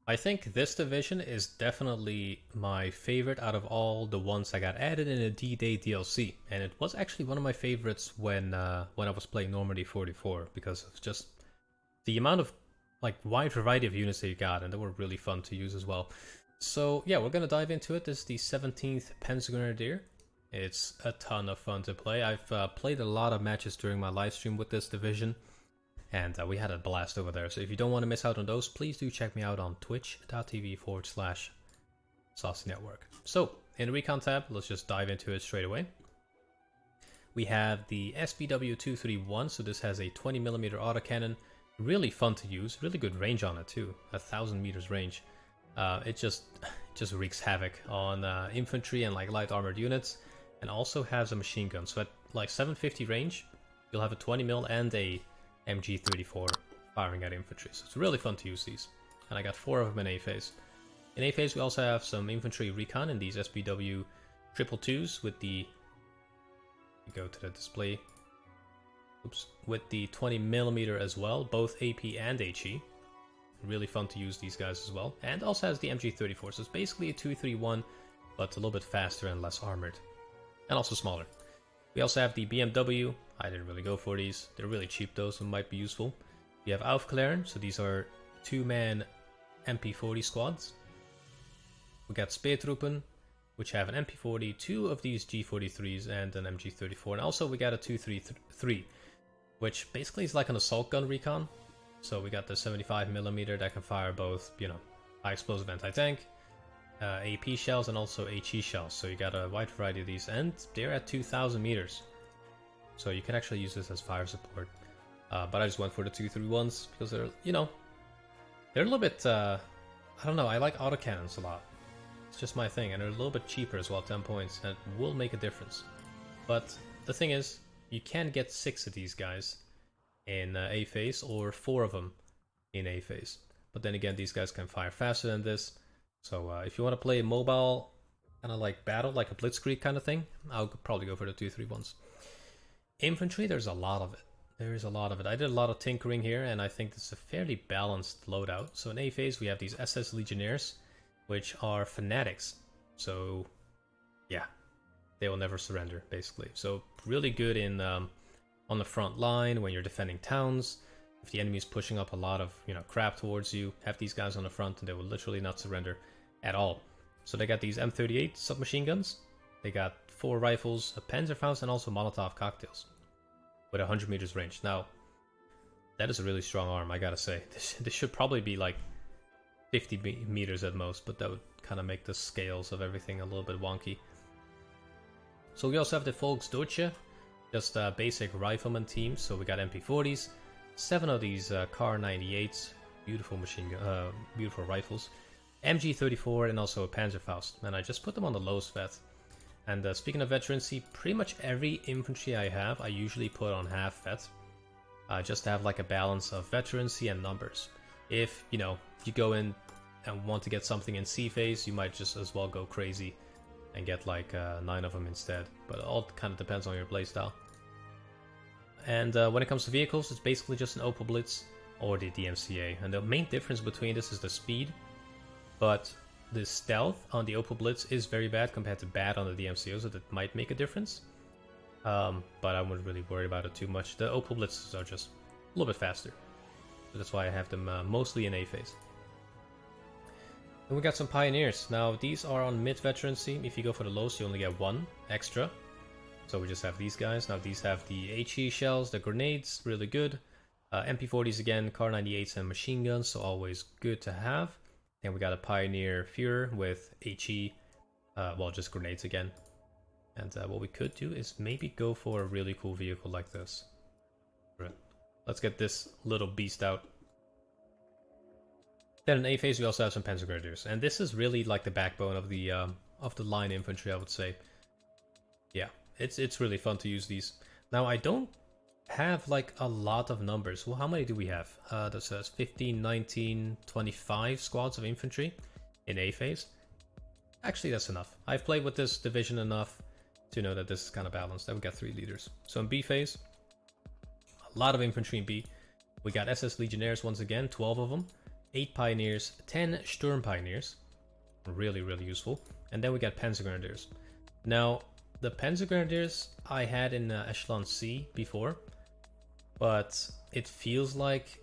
I think this division is definitely my favorite out of all the ones that got added in the D-Day DLC, and it was actually one of my favorites when I was playing Normandy 44 because of just the amount of like wide variety of units that you got, and they were really fun to use as well. So yeah, we're gonna dive into it. This is the 17th Panzergrenadier. It's a ton of fun to play. I've played a lot of matches during my live stream with this division, and we had a blast over there. So if you don't want to miss out on those, please do check me out on twitch.tv/SaucyNetwork. So in the Recon tab, let's just dive into it straight away. We have the SPW-231, so this has a 20mm autocannon. Really fun to use, really good range on it too, 1,000 meters range. It just wreaks havoc on infantry and like light armored units, and also has a machine gun. So at like 750 range, you'll have a 20mm and a MG34 firing at infantry. So it's really fun to use these. And I got 4 of them in A phase. In A phase we also have some infantry recon in these SPW 222s with the... go to the display. Oops. With the 20mm as well, both AP and HE. Really fun to use these guys as well. And also has the MG34, so it's basically a 231, but a little bit faster and less armored. And also smaller. We also have the BMW. I didn't really go for these. They're really cheap though, so might be useful. We have Aufklären, so these are 2-man MP40 squads. We got Speertruppen, which have an MP40, 2 of these G43s, and an MG34. And also we got a 233, which basically is like an assault gun recon. So we got the 75mm that can fire both, you know, high explosive anti-tank, AP shells, and also HE shells. So you got a wide variety of these, and they're at 2,000 meters. So you can actually use this as fire support. But I just went for the 231s because they're, you know, they're a little bit, I don't know, I like autocannons a lot. It's just my thing, and they're a little bit cheaper as well, 10 points, and it will make a difference. But the thing is, you can get 6 of these guys in A phase, or 4 of them in A phase. But then again, these guys can fire faster than this. So if you want to play a mobile kind of like battle, like a blitzkrieg kind of thing, I'll probably go for the 231s. Infantry, there's a lot of it. There is a lot of it. I did a lot of tinkering here, and I think this is a fairly balanced loadout. So in A phase, we have these SS Legionnaires, which are fanatics. So yeah, they will never surrender, basically. So really good in on the front line when you're defending towns. If the enemy is pushing up a lot of, you know, crap towards you, have these guys on the front and they will literally not surrender at all. So they got these M38 submachine guns. They got 4 rifles, a Panzerfaust, and also Molotov cocktails with 100 meters range. Now, that is a really strong arm, I gotta say. This should probably be like 50 meters at most, but that would kind of make the scales of everything a little bit wonky. So we also have the Volksdeutsche, just basic rifleman teams. So we got MP40s, 7 of these Kar 98s, beautiful beautiful rifles, MG34, and also a Panzerfaust. And I just put them on the lowest vet. And speaking of veterancy, pretty much every infantry I have, I usually put on half vet, just to have like a balance of veterancy and numbers. If, you know, you go in and want to get something in C phase, you might just as well go crazy and get like 9 of them instead. But it all kind of depends on your playstyle. And when it comes to vehicles, it's basically just an Opel Blitz or the DMCA. And the main difference between this is the speed, but the stealth on the Opel Blitz is very bad compared to bad on the DMCA, so that might make a difference. But I wouldn't really worry about it too much. The Opel Blitzes are just a little bit faster. So that's why I have them mostly in A phase. And we got some Pioneers. Now these are on mid veterancy. If you go for the lowest, you only get 1 extra. So we just have these guys. Now these have the HE shells, the grenades, really good. MP40s again, Kar 98s, and machine guns, so always good to have. Then we got a Pioneer Führer with HE, well, just grenades again. And what we could do is maybe go for a really cool vehicle like this. Right. Let's get this little beast out. Then in A phase we also have some Panzergrenadiers, and this is really like the backbone of the line infantry, I would say. Yeah, it's really fun to use these. Now I don't have like a lot of numbers. Well, how many do we have? That says 15, 19, 25 squads of infantry in A phase. Actually, that's enough. I've played with this division enough to know that this is kind of balanced. And we got 3 leaders. So in B phase, a lot of infantry in B. We got SS Legionnaires once again, 12 of them. 8 Pioneers, 10 Sturm Pioneers. Really, really useful. And then we got Panzergrenadiers. Now, the Panzergrenadiers I had in Echelon C before, but it feels like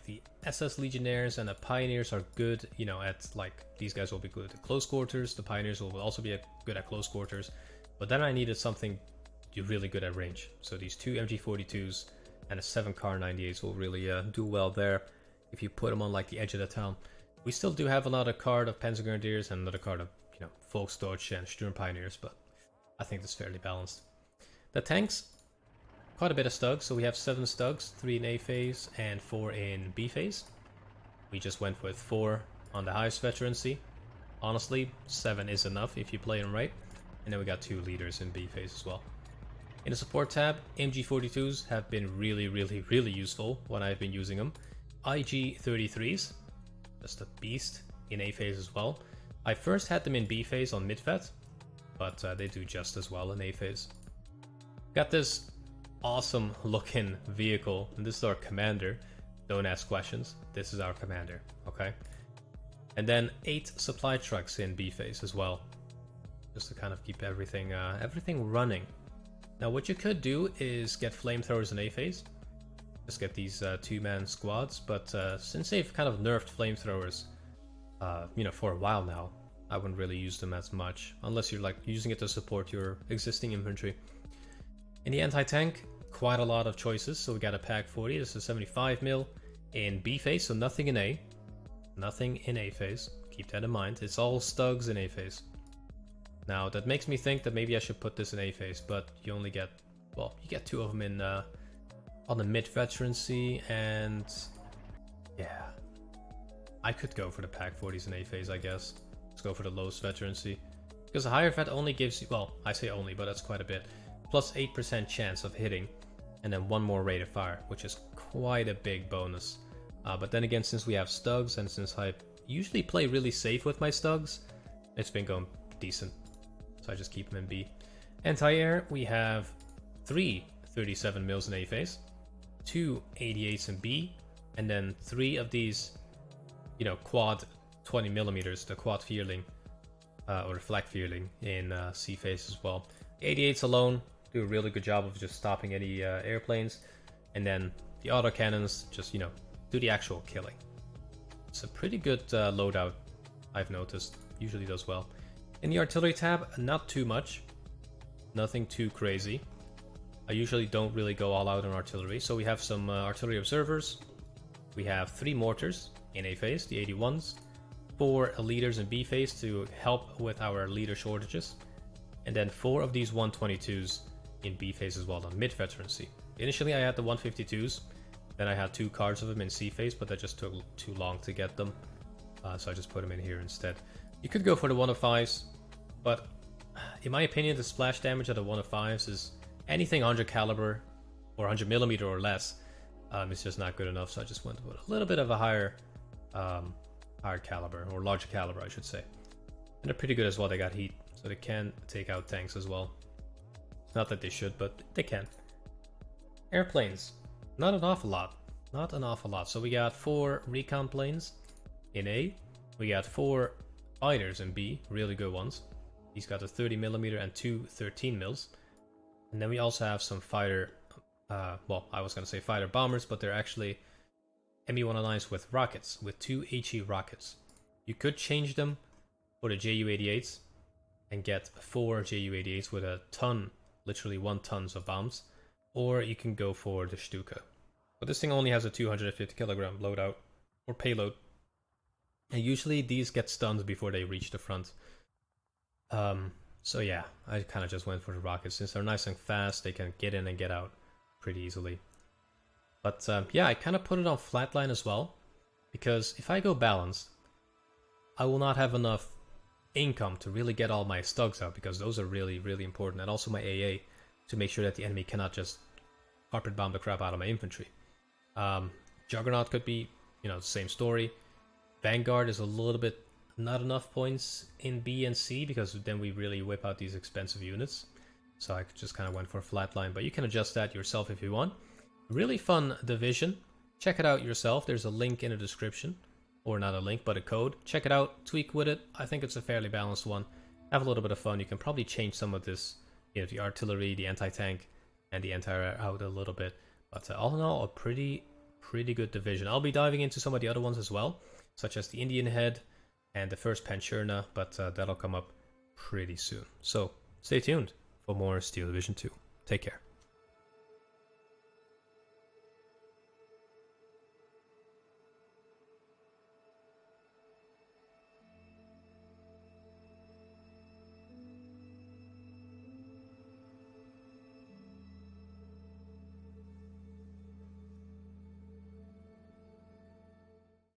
the SS Legionnaires and the Pioneers are good, you know, at like, these guys will be good at close quarters, the Pioneers will also be good at close quarters, but then I needed something really good at range. So these 2 MG42s and a 7 Kar 98s will really do well there if you put them on like the edge of the town. We still do have another card of Panzergrenadiers and another card of, you know, Volksdeutsch and Sturm Pioneers, but I think that's fairly balanced. The tanks, quite a bit of Stugs, so we have 7 Stugs, 3 in A phase and 4 in B phase. We just went with 4 on the highest veterancy. Honestly, 7 is enough if you play them right. And then we got 2 leaders in B phase as well. In the support tab, MG42s have been really, really, really useful when I've been using them. IG33s, just a beast in A phase as well. I first had them in B phase on mid-vet, but they do just as well in A phase. Got this awesome looking vehicle, and this is our commander. Don't ask questions, this is our commander, okay? And then 8 supply trucks in B phase as well, just to kind of keep everything running. Now what you could do is get flamethrowers in A phase, just get these 2-man squads, but since they've kind of nerfed flamethrowers, you know, for a while now, I wouldn't really use them as much, unless you're like using it to support your existing infantry. In the anti-tank, quite a lot of choices. So we got a Pak 40, this is 75mm in B phase, so nothing in A. Nothing in A phase, keep that in mind. It's all Stugs in A phase. Now that makes me think that maybe I should put this in A phase, but you only get, well, you get 2 of them in on the mid veterancy, and yeah, I could go for the Pak 40s in A phase, I guess. Let's go for the lowest veterancy, because the higher vet only gives you, well, I say only, but that's quite a bit, plus 8% chance of hitting, and then 1 more rate of fire, which is quite a big bonus. But then again, since we have Stugs, and since I usually play really safe with my Stugs, it's been going decent. So I just keep them in B. Anti-air, we have 3 37mm in A phase, 2 88s in B, and then 3 of these, you know, quad 20mm, the quad Vierling, or the flak Vierling in C phase as well. The 88s alone do a really good job of just stopping any airplanes, and then the autocannons just, you know, do the actual killing. It's a pretty good loadout, I've noticed. Usually does well. In the artillery tab, not too much. Nothing too crazy. I usually don't really go all out on artillery, so we have some artillery observers. We have 3 mortars in A phase, the 81s. 4 leaders in B phase to help with our leader shortages. And then 4 of these 122s in B phase as well on mid veterancy. Initially I had the 152s, then I had 2 cards of them in C phase, but that just took too long to get them, so I just put them in here instead. You could go for the 105s, but in my opinion the splash damage of the 105s is anything 100 caliber or 100mm or less. It's just not good enough, so I just went with a little bit of a higher caliber, or larger caliber I should say. And they're pretty good as well, they got heat, so they can take out tanks as well. Not that they should, but they can. Airplanes, not an awful lot. Not an awful lot. So we got 4 recon planes in A. We got 4 fighters in B, really good ones. He's got a 30mm and 2 13mm. And then we also have some fighter, well, I was going to say fighter bombers, but they're actually Me-109s with rockets, with 2 HE rockets. You could change them for the Ju-88s and get 4 Ju-88s with a ton, literally 1 tons of bombs. Or you can go for the Stuka. But this thing only has a 250 kilogram loadout, or payload. And usually these get stunned before they reach the front. So yeah, I kind of just went for the rockets. Since they're nice and fast, they can get in and get out pretty easily. But yeah, I kind of put it on flatline as well, because if I go balanced, I will not have enough income to really get all my Stugs out, because those are really, really important, and also my AA, to make sure that the enemy cannot just carpet bomb the crap out of my infantry. Juggernaut could be, you know, the same story. Vanguard is a little bit not enough points in B and C, because then we really whip out these expensive units. So I just kind of went for a flatline, but you can adjust that yourself if you want. Really fun division. check it out yourself. There's a link in the description. Or not a link, but a code. Check it out, tweak with it. I think it's a fairly balanced one. Have a little bit of fun. You can probably change some of this, you know, the artillery, the anti-tank, and the anti-air out a little bit. But all in all, a pretty good division. I'll be diving into some of the other ones as well, such as the Indian Head and the first Panchurna, but that'll come up pretty soon. So stay tuned for more Steel Division 2. Take care.